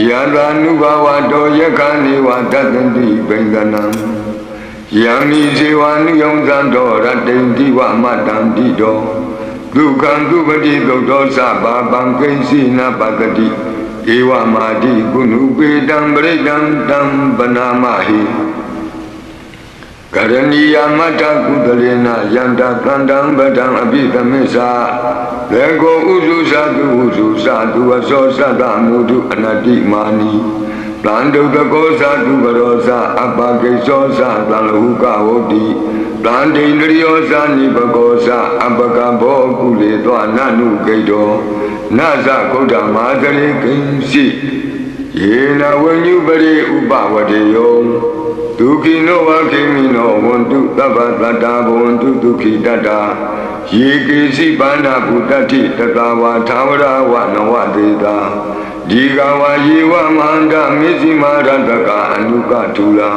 Yada Nubawa Do Yakaniwa Datanti Benganam Yami Jiwani Yonzando Ratendiwa Madam Dido Dukan Dubadi Dosa Babam Kensina Bagadi Ewa Madi Gunubi Dam Bredam Dam Banamahi Karaniya Mata Kudalena Yanda Kandam Badam Abidamesa Lego Uzu Sadu Aso Sada Mudu Anati Mani Plando the Gosa Dubarosa Abake Sosa Talahuka Odi Plante Riosa Nibagosa Abakabo Kule Nanu Kedo Nasa Koda Madare Kinsi Yena when you bury Ubawadeyo Duki no Wakimino, one to Tabata, one to Duki Dada, Yiki Bana Butati, Tatawa, Tawara, Wanawadeda, Digawa Yiwa Manda, Mizima Randaka, Anuka Tula,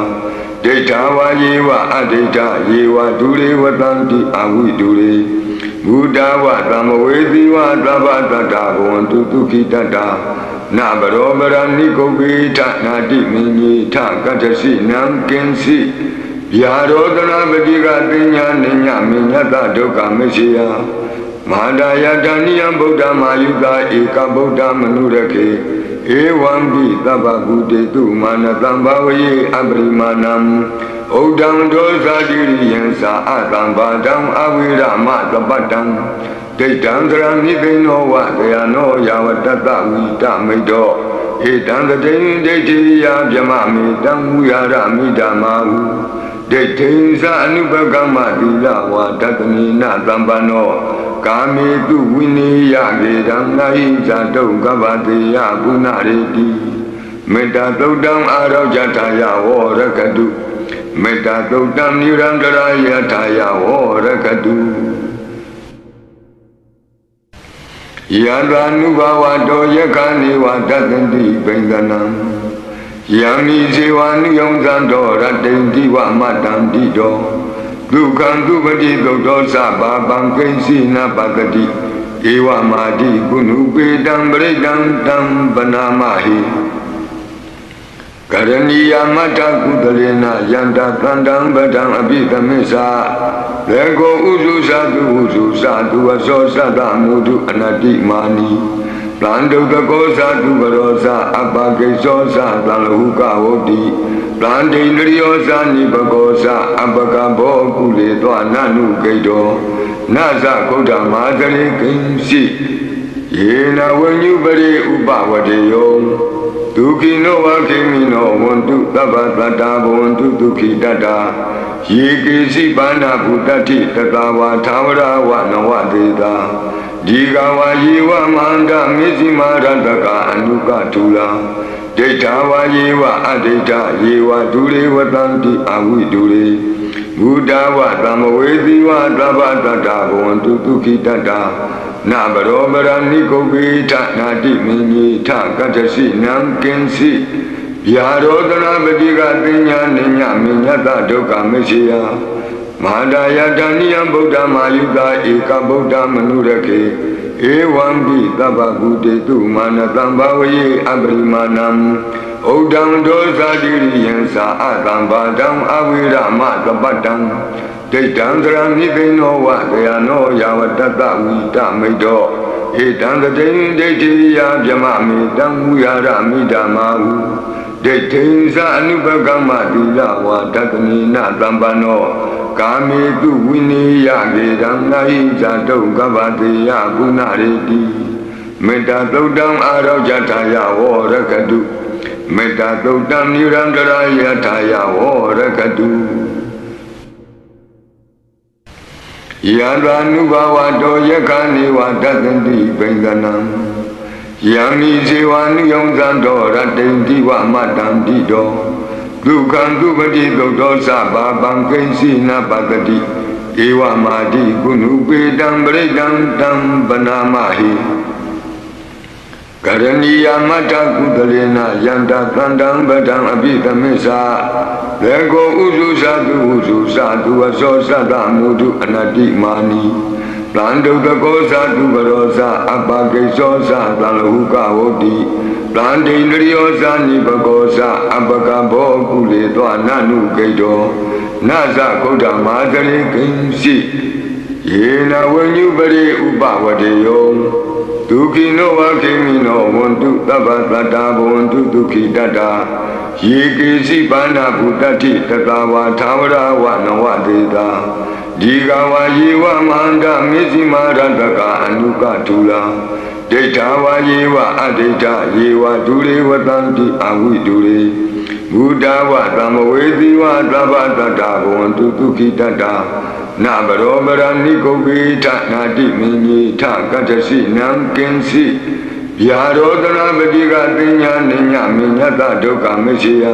Detawa Yiwa Adeta, Yiwa Dure, Watanti, Awi Dure, Budawa, Tamawediwa, Tabata, one to Duki Dada. Nabarobara Nikobi Nadi Mini Takatasi Nam Kensi Yarodana Badiga Dinya Ninya Minyata Doka Mesia Madaya Daniam Buddha Mayuga Eka Buddha Manurake Ewambi Tabagude Tu Manatambawe Abrimanam Odam Dosa Diriyensa Atambadam Awira Matabatam Dandra Nivino Watayano Yawatata Vita Mido Etan the Dayya Yamami Damuyara Midamahu Detinza Anubagama Dila Watatanina Dambano Kami tu Wini Yagedam Naiza Dogavatiya Bunareti Meta Dodam Arojataya Warakadu Meta Dodam Nirandara Yataya Warakadu Yada Nubawa Do Yakaniwa Datanti Benganam Yami Jiwani Yonzando Ratendiwa Madam Dido Dukan Dubadi Dosa Babam Kensina Bagadi Ewa Madi Gunubi Dam Bredam Dam Banamahi Karaniya Mata Kudalena Yanda Kandam Badam Abidamesa Lego Uzu Sadu Aso Sada Mudu Anati Mani Plando the Gosa Dubarosa Abake Sosa Talahuka Odi Plante Riosa Nibagosa Abakabo Kule Nanu Kedo Nasa Koda Madare Kinsi Yena when you bury Ubawadeyo Duki no Wakimino, one to Tabata, one to Duki Dada, Yiki Bana Butati, Tatawa, Tawara, Wanawadeda, Digawa Yiwa Manda, Mizima Randaka, Anuka Tula, Detawa Yiwa Adeta, Yiwa Dure, Watanti, Awi Dure, Budawa, Tamawediwa, Tabata, one to Duki Dada. Nabarobara Nikobi Nadi Mini Takatasi Nam Kensi Yarodana Badiga Dinya Ninya Minyata Doka Mesia Madaya Daniam Buddha Mayuga Eka Buddha Manurake Ewambi Tabagude Tu Manatambawe Abrimanam Odam Dosa Diriyensa Atambadam Awira Matabatam Dandra Nivino Watayano Yawatata Vita Mido Etan the Dayya Yamami Damuyara Midamahu Detinza Anubagama Dila Watatanina Dambano Kami tu Wini Yagedam Naiza Dogavatiya Bunareti Meta Dodam Arojataya Warakadu Meta Dodam Nirandara Yataya Warakadu Yada Nubawa Do Yakaniwa Datanti Benganam Yami Jiwani Yonzando Ratendiwa Madam Dido Dukan Dubadi Dosa Babam Kensina Bagadi Ewa Madi Gunubi Dam Bredam Dam Banamahi Karaniya Mata Kudalena Yanda Kandam Badam Abidamesa Lego Uzu Sadu Aso Sada Mudu Anati Mani Plando the Gosa Dubarosa Abake Sosa Talahuka Odi ပန္တိန္ဒရိယောဇာနိပကောဇအပကဘောကုလေသောနနုဂိတောနဇဂုဒ္ဓမာသရိကိဉ္စီယေနဝဉ္ညုပရိဥပဝတေယောဒုက္ခိနောဝခေမိနောဝန္တုသဗ္ဗတတ္တာဘဝန္တုဒုက္ခိတတ္တာယေကေစီပါဏဗုတ္တိတတဝါသာဝရဝနဝတေတာဒီကဝါယေဝမန္တမေဇိမာရတကအနုကထုလာဒိဋ္ဌဝါယေဝအဒိဋ္ဌယေဝဒုရေဝတံတိအဝိဒုရေဘုဒ္ဓဝသမဝေသီဝသဗ္ဗတတ္တာဘဝန္တုဒုက္ခိတတ္တာနဗရောပရဏိကုပ္ပိထနာတိမင်းကြီးထကတ္တစီနံကင်စီဗျာရောဒနာပတိကသိညာနိညမိညတဒုက္ခမရှိယ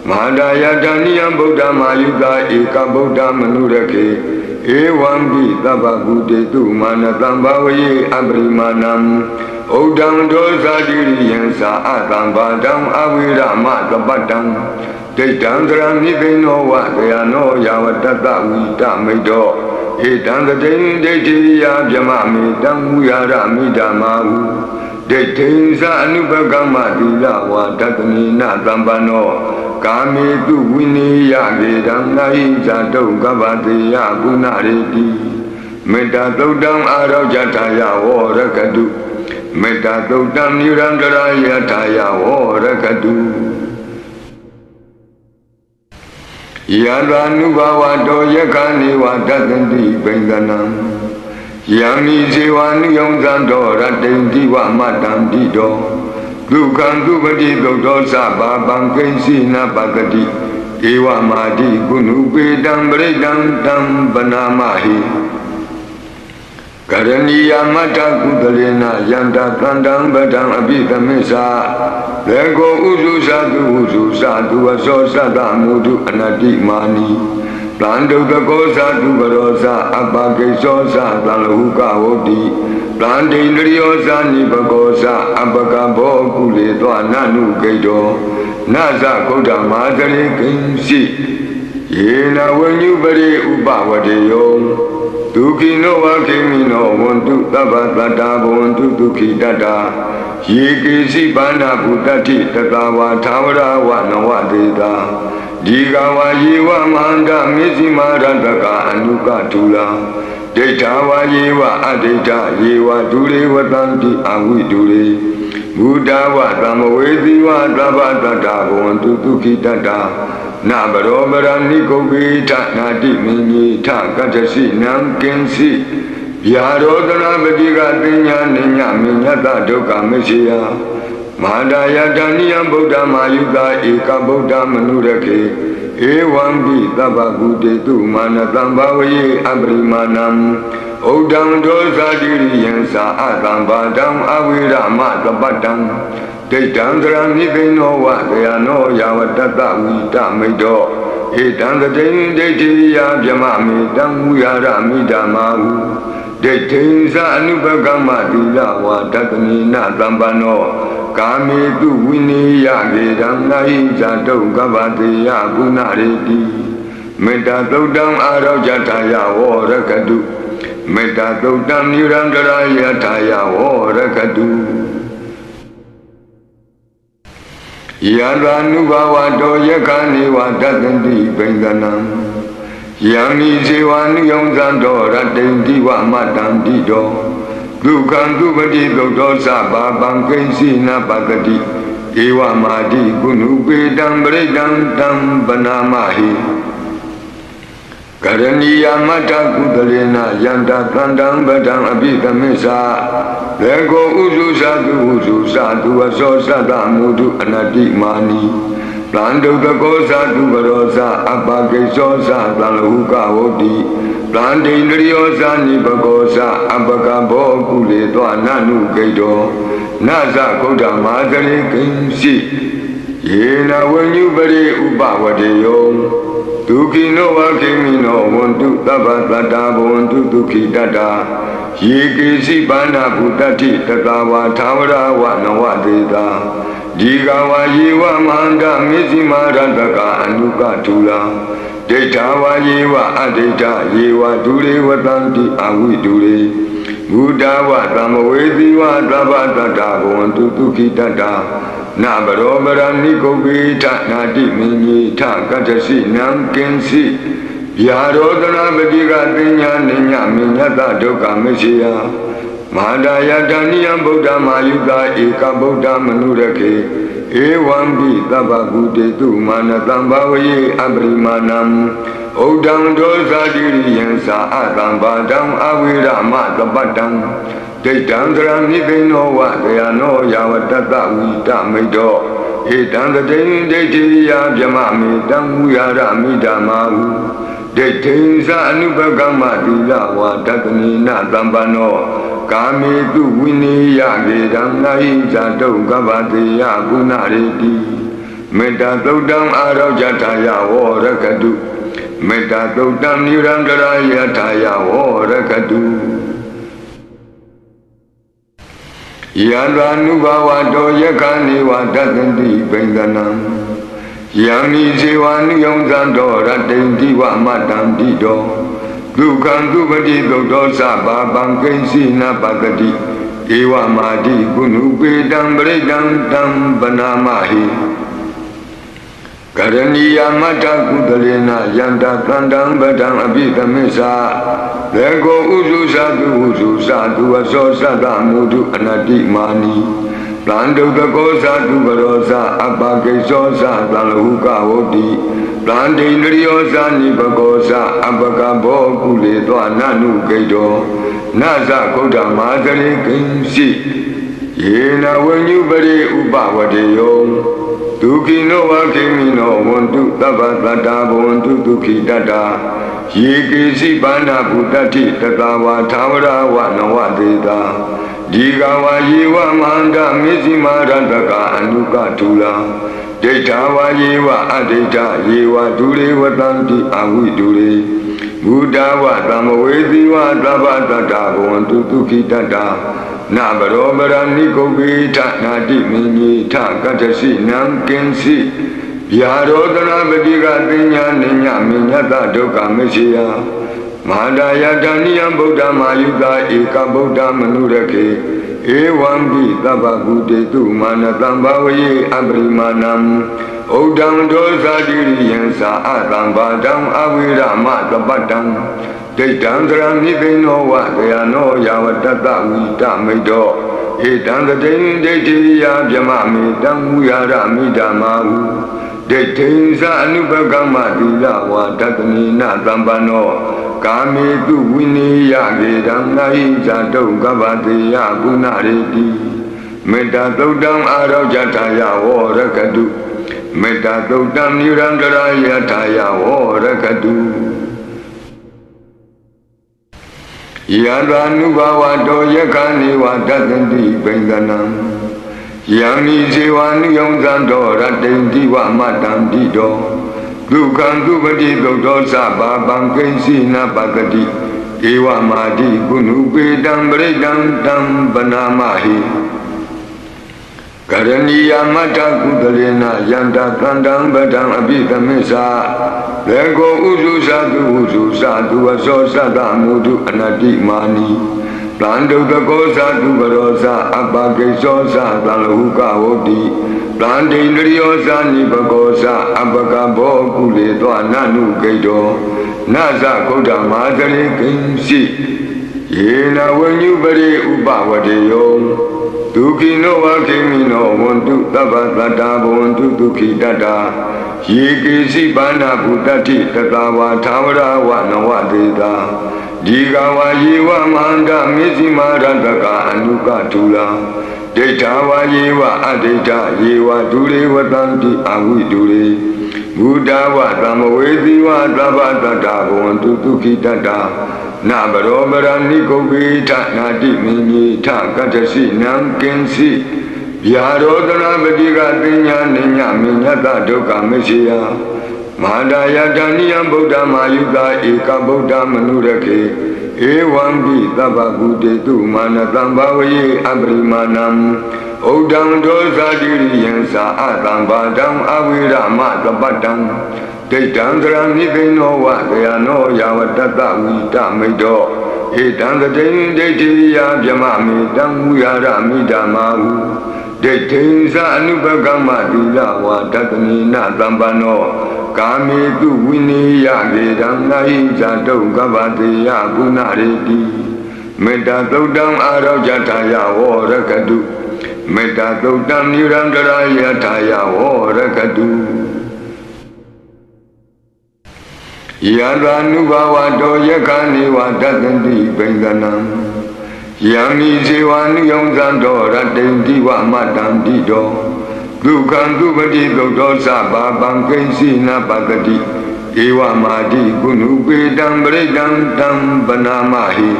မဟာဒယတဏိယံဗုဒ္ဓမာယုတာဧကဗုဒ္ဓမနုရခေဧဝံပိသဗ္ဗကုတေတုမာနတံဘာဝယေအပရိမာဏံဩဒံဒောဇာတိရိယံသာအတံဘာဒံအဝိရမသပတ္တံဒိဋ္ဌံသရမိသိနောဝတယနောယာဝတတဝိတမိတ်တောဧတံတတိဒိဋ္ဌိယဗြမမေတံဝိဟာရမိဓမ္မာဟုဒိဋ္ဌိသအနုပကမ္မတိလဝါတတနိနသံပနောကာမေတုဝိနေယကေတံနာဟိဇာတုကပ္ပတေယကုဏရေတိမေတ္တာသုတ်တံအာရောဇထာယဝရကတုမေတ္တာသုတ်တံနိရန္တရာယထာယဝရကတုယန္တာနုဘဝတောယက္ခဏေဝတတ္တိပိန္ဒနံယံမိဇေဝနုယုံဇံတောရတ္တိတိဝမတ္တံတိတောဒုက္ခံဒုပတိသုတ်တောသဗ္ဗပံကိဉ္စီနပကတိဧဝမာတိကုဏုပေတံပရိတံတံပနာမဟိကရဏီယမတ္ထကုသလေနယန္တာတန္တံပဒံအပိသမစ္ဆာလေကိုဥစုသတုဥစုသတုအသောသတ္တမုဒုအနတ္တိမာနီတန္တုတကောသတုပရောသအပကိသောသသံလဟုကဝတိတန္တိန္ဒရိယောဇာနိပကောသအပကဘောကုလေသောနနုဂိတောနဇဂုဒ္ဓမာသရိကိဉ္စီယေနဝဉ္ညုပရိဥပဝတေယောဒုက္ခိနောဝခေမိနောဝန္တုသဗ္ဗတတ္တာဘဝန္တုဒုက္ခိတတ္တာယေကေစီပါဏဗုတတိတတဝါသာဝရဝနဝတေတာဒီကဝါယေဝမန္တမေဇိမာရတကအနုကထုလာဒိဋ္ဌဝါယေဝအဒိဋ္ဌယေဝဒုရေဝတံတိအဝိဒုရေဘုဒ္ဓဝသမဝေသီဝသဗ္ဗတတ္တာဘဝန္တုဒုက္ခိတတ္တာနဗရောပရဏိကုပ္ပိထနာတိမင်းကြီးထကတ္တစီနံကင်စီဗျာရောဒနာပတိကသိညာနိညမိညတဒုက္ခမရှိယမဟာဒယတဏိယံဗုဒ္ဓမာယုတာဧကဗုဒ္ဓမနုရခေဧဝံပိသဗ္ဗကုတေတုမာနတံဘာဝယေအပရိမာဏံဩဒံဒောဇာတိရိယံသာအတံဘာဒံအဝိရမသပတ္တံဒိဋ္ဌံသရမိသိနောဝတယနောယာဝတတဝိတမိတ်တောဧတံတတိဒိဋ္ဌိယဗြမမေတံဝိဟာရမိဓမ္မာဟုဒိဋ္ဌိသအနုပကမ္မတိလဝါတတနိနသံပနောကာမေတုဝိနေယကေတံနာဟိဇာတုကပ္ပတေယကုဏရေတိမေတ္တာသုတ်တံအာရောဇထာယဝရကတုမေတ္တာသုတ်တံနိရန္တရာယထာယဝရကတုယန္တာနုဘဝတောယက္ခဏေဝတတ္တိပိန္ဒနံယံမိဇေဝနုယုံဇံတောရတ္တိတိဝမတ္တံတိတောဒုက္ခံဒုပတိသုတ်တောသဗ္ဗပံကိဉ္စီနပကတိဧဝမာတိကုဏုပေတံပရိတံတံပနာမဟိကရဏီယမတ္ထကုသလေနယန္တာတန္တံပဒံအပိသမစ္ဆာလေကိုဥစုသတုဥစုသတုအသောသတ္တမုဒုအနတ္တိမာနီတန္တုတကောသတုပရောသအပကိသောသသံလဟုကဝတိတန္တိန္ဒရိယောဇာနိပကောသအပကဘောကုလေသောနနုဂိတောနဇဂုဒ္ဓမာသရိကိဉ္စီယေနဝဉ္ညုပရိဥပဝတေယောဒုက္ခိနောဝခေမိနောဝန္တုသဗ္ဗတတ္တာဘဝန္တုဒုက္ခိတတ္တာယေကေစီပါဏဗုတတိတတဝါသာဝရဝနဝတေတာဒီကဝါယေဝမန္တမေဇိမာရတကအနုကထုလာဒိဋ္ဌဝါယေဝအဒိဋ္ဌယေဝဒုရေဝတံတိအဝိဒုရေ Buddha wa tamaweti wa tabatata bhavantu dukkhidatta na barobara nikobita nati minyi tha katasi nam kinsi yarodana badiga tinya ninya minyata dukkha mishya mahadaya dhaniyam buddha mayuta eka buddha manurake evam tabba buddhetu manatam bhavaye abrimanam Udang dosa diri yang sa'atam badam awira matapatam Dedang terang nipino wa dayano yavatata wita mido Edang dedeng dediriya vyamami dang uyara midamahu Dedeng sa anubagama dila wa datani na tambano Kami tu winiya gedang nahi jatuh gavatiya gunariti Meta tudang arau jataya warakadu Meta Tautam Nirandaraya Taya Vorakadu Yanranubhavato Yakani Vadatanti Bendanam Yani Sevani Yonzando Ratanti Vamatam Dido Dukam Dupati Dosa Babam Kensina Patati Ewa Madi Gunupedam Bredam Tam Banamahi Karaniya mata kudalena yanta kandang badang abhitamesa Lego uzu satu aso sata mudu anati mani Plandu tako satu barosa apakeso sata lahuka hoti Plandi indriyosa nipakosa apakabo kule toa nanu kedo Nasa koda mazari kinsi Yena wenyubari upavadeyo Dukkino wa kimino wantu tavatata wantu dukkhidatta Yekesi bana buddhati tatawa thavara wa nawadeta Diga wa yewa manda misima rantaka anuka tula Deta wa yewa adeta yewa dure vatanti avi dure Buddha wa tamaveti wa tavatata wantu dukkhidatta Na barobara nikobita nati minyi tha katasi nam kinsi Yarodana badiga tinya ninya minyata dukkha mishya Mahadaya dhaniyam buddha mayuta eka buddha manurake Evam tabba buddhetu manatam bhavaye abrimanam Udang dosa diri yang sa'atam badam awira matapatam Dedang terang nipino wa dayano yavatata wita mido Edang dedeng dediriya vyamami dang uyara midamahu Dedeng sa anubagama dila wa datani na tambano Kami tu winiya gedang nahi jatuh gavatiya gunariti Meta tudang arau jataya vorakadu Meta tudang nirandaraya taya vorakadu Yanranubhavato yakani vadatanti bendanam Yani sevani yonzando ratanti vamatam dido Dukam dupati dosa babam kensina patati Ewa madi gunupedam bredam tam banamahi Karaniya mata kudalena yanta kandang badang abhitamesa Lego uzu satu aso sata mudu anati mani Plandu tako satu barosa apakeso sata lahuka hoti Plandi indriyosa nipakosa apakabo kule toa nanu kedo Nasa koda mazari kinsi Yena wenyubari upavadeyo Dukkino wa kimino wantu tavatata bhavantu dukkhidatta Yekesi bana buddhati tatawa thavara wa nawadeta Diga wa yewa manda misima rantaka anuka tula Deta wa yewa adeta yewa dure vatanti avi dure Buddha wa tamaveti wa tavatata bhavantu dukkhidatta Na barobara nikobita nati minyi tha katasi nam kinsi Yarodana badiga tinya ninya minyata dukkha mishya Mahadaya dhaniyam buddha mayuta eka buddha manurake Evam tabba buddhetu manatam bhavaye abrimanam Udang dosa diri yang sa'atam badam awira matapatam Dedang terang nipino wa dayano yavatata wita mido ဧတံတတိန်ဒိဋ္ဌိယဗျမမေတံဝုယာရမိဓမ္မာဟုဒိဋ္ဌိသအနုပကမ္မတိလဝါတတနိနသံပနောကာမေတုဝိနေယကေတံနာဟိဇာတုကပ္ပတေယပုဏ္ဏရေတိမေတ္တာသုတ်တံအာရောဇထာယဝရကတုမေတ္တာသုတ်တံနိရန္တရာယထာယဝရကတုယန္တာနုဘဝတောယက္ခဏိဝတတန္တိပိန္ဒနံယံမိဇေဝနုယုံဇံတောရတ္တိန္တိဝမတ္တံတိတောဒုက္ခံသူပတိသုတ်တောသဗ္ဗပံကိဉ္စီနပတ္တိဧဝမာတိကုဏုပေတံပရိတံတံပနာမဟိ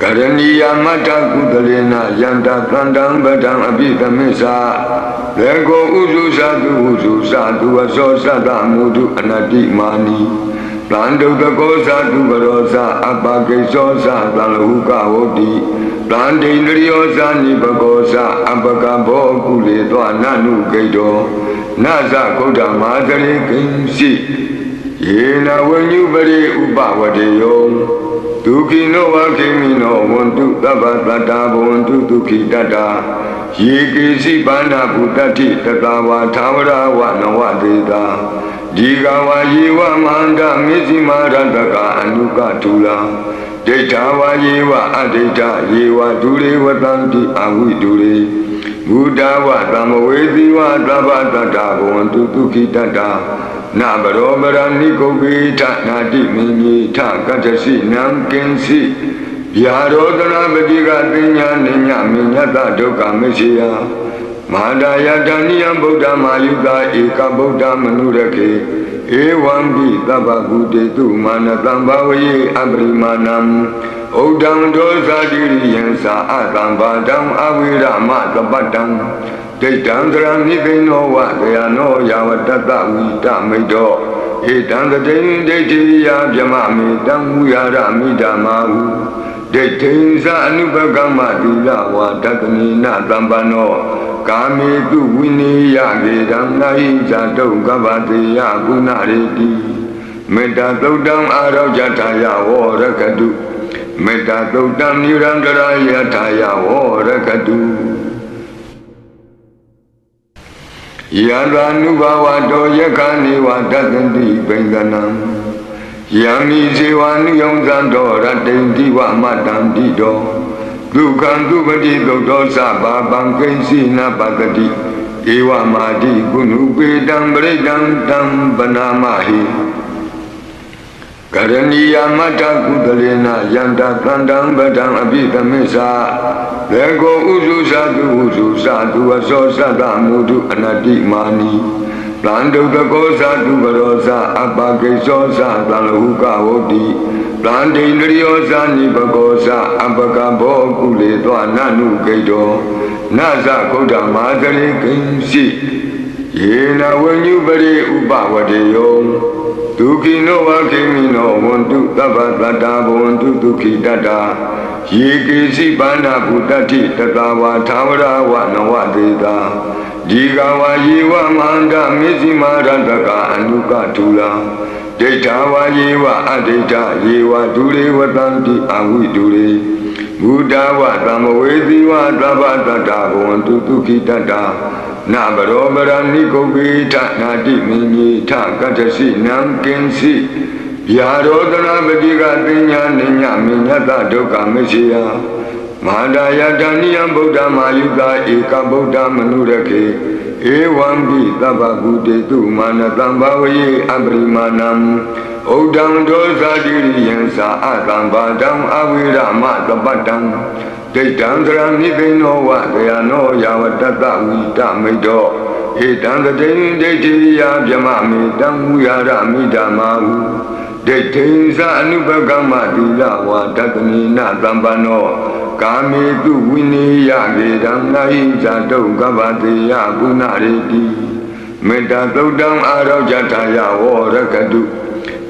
ကရဏီယမတ္ထကုသလေနယန္တာသန္တံပဒံအပိသမစ္ဆာဘေကောဥစုသတုဥစုသတုအသောသတ္တမုဒုအနတ္တိမာနီပန္တုတကောသတုကရောသအပကိသောသသံလဟုကဝတိပန္တိန္ဒရိယောသနိပကောသအပကဘောကုလေသောနနုဂိတောနသကုဋ္ဌမာသရေကိဉ္စီယေနဝဉ္ညုပရိဥပဝတေယောဒုက္ခိနောဝခေမိနောဝန္တုသဗ္ဗတတ္တာဘဝန္တုဒုက္ခိတတ္တာယေကေစီပါဏဗုတ္တိတတဝါသာဝရဝနဝတေတာဒီကဝါယေဝမန္တမေဇိမာရတကအနုကထူလာဒိဋ္ဌဝါယေဝအဒိဋ္ဌယေဝဒုရေဝတံတိအဝိဒုရေဘုဒ္ဓဝသမဝေသီဝသဗ္ဗတတ္တာဘဝန္တုဒုက္ခိတတ္တာနာဘရောပရဏိကုပ္ပိထနာတိမိမိထကတ္တစီနံကင်စီဗျာရောဒနာပတိကသိညာနိညမိညတဒုက္ခမရှိယမဟာဒယတဏိယံဗုဒ္ဓမာယုတာဧကဗုဒ္ဓမနုရခေဧဝံပိသဗ္ဗကုတေတုမာနတံဘဝယေအပရိမာဏံဩဒံဒောဇာတိရိယံသာအတံဘာတံအဝိရမသပတ္တံဒိဋ္ဌံသရမိသိနောဝတယနောယဝတတဝိတမိတ်တောဧတံတတိန်ဒိဋ္ဌိယဗျမမေတံဝုယာရမိဓမ္မာဟုဒိဋ္ဌိသအနုပကမ္မတိလဝါတတနိနသံပနောကာမေတုဝိနေယကေတံနာဟိဇာတုကပ္ပတေယပုဏ္ဏရေတိမေတ္တာသုတ်တံအာရောဇထာယဝရကတုမေတ္တာသုတ်တံနိရန္တရာယထာယဝရကတုယန္တာနုဘဝတောယက္ခဏိဝတတန္တိပိန္ဒနံယံမိဇေဝနုယုံဇံတောရတ္တိန္တိဝမတ္တံတိတောဒုက္ခံသူပတိသုတ်တောသဗ္ဗပံကိဉ္စီနပတ္တိဧဝမာတိကုဏုပေတံပရိတံတံပနာမဟိကရဏီယမတ္ထကုသလေနယန္တာသန္တံပဒံအပိသမစ္ဆာဘေကောဥစုသတုဥစုသတုအသောသတ္တမုဒုအနတ္တိမာနီပန္တုတကောသတုကရောသအပကိသောသသံလဟုကဝတိပန္တိန္ဒရိယောသနိပကောသအပကဘောကုလေသောနနုဂိတောနသကုဋ္ဌမာသရေကိဉ္စီယေနဝဉ္ညုပရိဥပဝတေယောဒုက္ခိနောဝခေမိနောဝန္တုသဗ္ဗတတ္တာဘဝန္တုဒုက္ခိတတ္တာယေကေစီပါဏဗုတတိတတဝါသာဝရဝနဝတေတာဒီကဝါယေဝမန္တမေဇိမာရတကအနုကထူလာဒိဋ္ဌဝါယေဝအဒိဋ္ဌယေဝဒုရေဝတံတိအဝိဒုရေဘုဒ္ဓဝသမဝေသီဝသဗ္ဗတတ္တာဘဝန္တုဒုက္ခိတတ္တာနာဘရောပရဏိကုပ္ပိထနာတိမိမိထကတ္တစီနံကင်စီဗျာရောဒနာပတိကသိညာနိညမိညတဒုက္ခမရှိယမဟာဒယတဏိယံဗုဒ္ဓမာယုတာဧကဗုဒ္ဓမနုရခေဧဝံပိသဗ္ဗကုတေတုမာနတံဘဝယေအပရိမာဏံဩဒံဒောဇာတိရိယံသာအတံဘာတံအဝိရမသပတ္တံဒိဋ္ဌံသရမိသိနောဝတယနောယဝတတဝိတမိတ်တောဧတံတတိန်ဒိဋ္ဌိယဗျမမေတံဝုယာရမိဓမ္မာဟုဒိဋ္ဌိသအနုပကမ္မတိလဝါတတနိနသံပနောကာမေတုဝိနေယကေတံနာဟိဇာတုကပ္ပတေယပုဏ္ဏရေတိမေတ္တာသုတ်တံအာရောဇထာယဝရကတု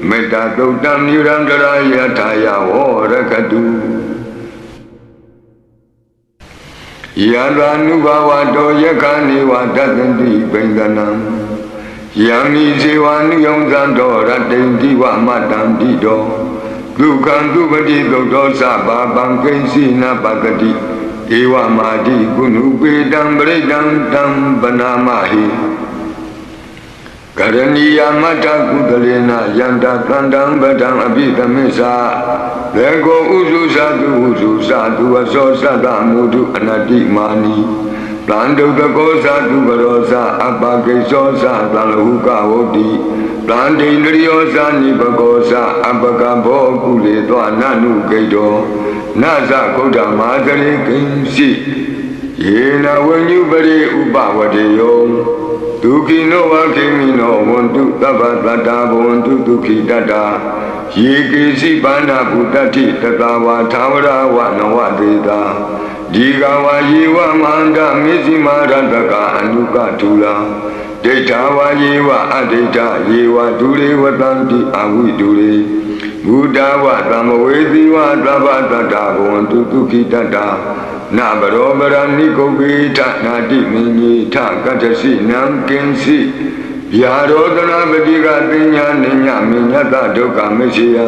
မေတ္တာသုတ်တံနိရန္တရာယထာယဝရကတုယန္တာနုဘဝတောယက္ခဏိဝတတန္တိပိန္ဒနံယံမိဇေဝနုယုံဇံတောရတ္တိန္တိဝမတ္တံတိတောဒ ဒုက္ခံသူပတိသုတ်တော်သဗ္ဗပံကိဉ္စီနာပတတိဧဝမာတိကုဏုပေတံပရိတံတံပနာမဟိကရဏီယမတ္ထကုသလေနယန္တသန္တံပဒံအပိသမစ္ဆာလေကိုဥစုသတုဥစုသတုအသောသတ္တမုဒုအနတ္တိမာနီတံဒုတကောသတုပရောသအပကိသောသသံလဟုကဝတိတံဒိန္ဒရိယောသနိပကောသအပကဘောကုလေသောနနုကိတောနသကုဋ္ဌမာသရိကိဉ္စီယေနဝဉ္ညုပရိဥပဝတေယောဒုက္ခိနောဝခေမိနောဝန္တုသဗ္ဗတတ္တာဘဝန္တုဒုက္ခိတတ္တာယေကေစီပါဏဗုတ္တိတတဝါသာဝရဝနဝတေတာဒီကဝါယေဝမန္တမေဇိမာရတကအနုကထုလာဒိဋ္ဌာဝါယေဝအဒိဋ္ဌယေဝဒုရေဝတံတိအဝိဒုရေဘုဒ္ဓဝသမဝေသီဝသဗ္ဗတတ္တာဘဝန္တုဒုက္ခိတတ္တာနဗရောပရဏိကုပိထနာတိမင်းကြီးထကတ္တစီနံကင်စီဗျာရောဒနာပတိကသိညာနိညာမိညတဒုက္ခမရှိယ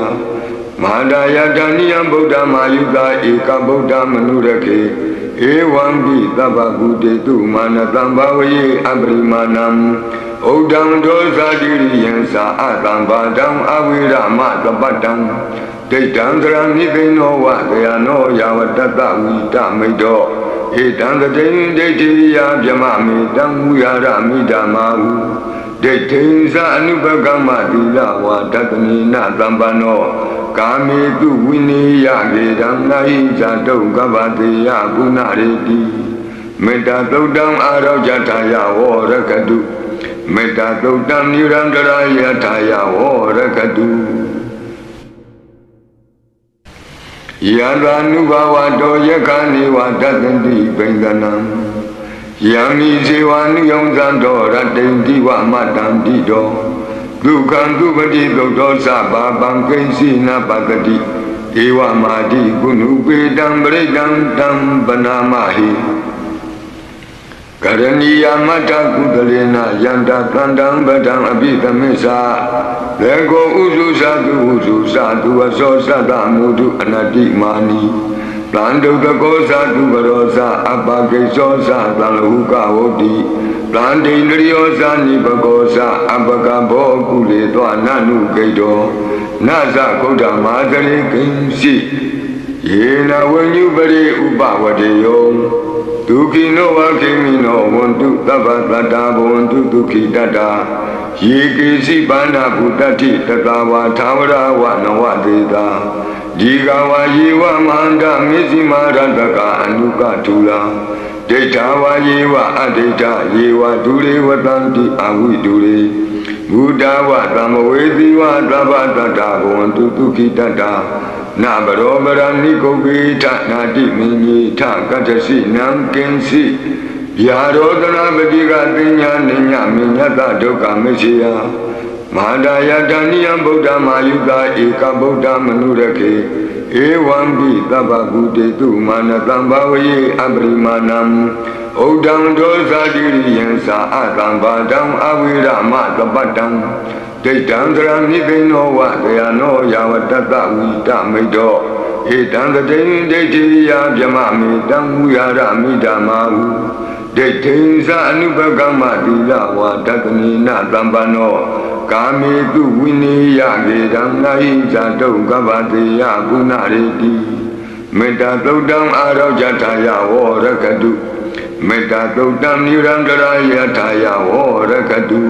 မဟာဒယတဏိယံဗုဒ္ဓမာယုတာဧကဗုဒ္ဓမနုရခေဧဝံပိသဗ္ဗကုတေတုမာနတံဘာဝယေအပရိမာဏံဩဒံဒောဇာတိရိယံသာအတံဘာဒံအဝိရမသပတ္တံဒိဋ္ဌံသရဏိသိနောဝတယနောယာဝတ္တဝိတမိတောဧတံတတိံဒိဋ္ဌိယဗျမမေတံဝုယာရမိဓမ္မာဟုဒိဋ္ဌိသအနုပကမ္မတိလဝါတတနိနသံပနောကာမေတုဝိနိယကေတံနာဟိဇာတုကဗ္ဗတေယပုဏ္ဏရေတိမေတ္တာသုတ်တံအာရောဇထာယဝရကတုမေတ္တာသုတ်တံနိရန္တရာယထာယဝရကတုယန္တာနုဘဝတောယက္ခဏေဝတတ္တိပိန္ဒနံယံမိဇေဝနုယုံဇံတောရတ္တိံတိဝမတ္တံတိတောဒုက္ခံသူပတိသုတ်တော်သဗ္ဗပံကိဉ္စီနာပတတိဧဝမာတိကုဏုပေတံပရိတံတံပနာမဟိကရဏီယမတ္ထကုသလေနယန္တသန္တံပဒံအပိသမစ္ဆာလေကိုဥစုသတုဥစုသတုအသောသတ္တမုဒုအနတ္တိမာနီတံဒုတကောသတုပရောသအပကိသောသသံလဟုကဝတိတံဒိန္ဒရိယောသနိပကောသအပကဘောကုလေသောနနုကိတောနသကုဋ္ဌမာသရိကိဉ္စီယေနဝဉ္ညုပရိဥပဝတေယောဒုက္ခိနောဝခေမိနောဝန္တုသဗ္ဗတတ္တာဘဝန္တုဒုက္ခိတတ္တာယေကေစီပါဏဗုတတိတတဝါသာဝရဝနဝတေတာဒီကဝါယေဝမန္တမေဇိမာရတကအနုကထုလာဒိဋ္ဌာဝါယေဝအဒိဋ္ဌယေဝဒုရေဝတံတိအဝိဒုရေဘုဒ္ဓဝသမဝေသီဝသဗ္ဗတတ္တာဘဝန္တုဒုက္ခိတတ္တာနဗရောပရဏိကုပိထနာတိမင်းကြီးထကတ္တစီနံကင်စီဗျာရောဒနာပတိကသိညာနိညာမိညတဒုက္ခမရှိယမဟာဒယတဏိယံဗုဒ္ဓမာယုတာဧကဗုဒ္ဓမနုရခေဧဝံပိသဗ္ဗကုတေတုမာနတံဘာဝယေအပရိမာဏံဩဒံဒောဇာတိရိယံသာအတံဘာဒံအဝိရမသပတ္တံဒိဋ္ဌံသရဏိသိနောဝတယနောယာဝတ္တဝိတမိတောဧတံတတိံဒိဋ္ဌိယဗျမမေတံဝုယာရမိဓမ္မာဟုဒိဋ္ဌိသအနုပကမ္မတိလဝါတတနိနသံပနောကာမေတုဝိနိယကေတံနာဟိဇာတုကဗ္ဗတေယပုဏ္ဏရေတိမေတ္တာသုတ်တံအာရောဇထာယဝရကတုမေတ္တာသုတ်တံနိရန္တရာယထာယဝရကတု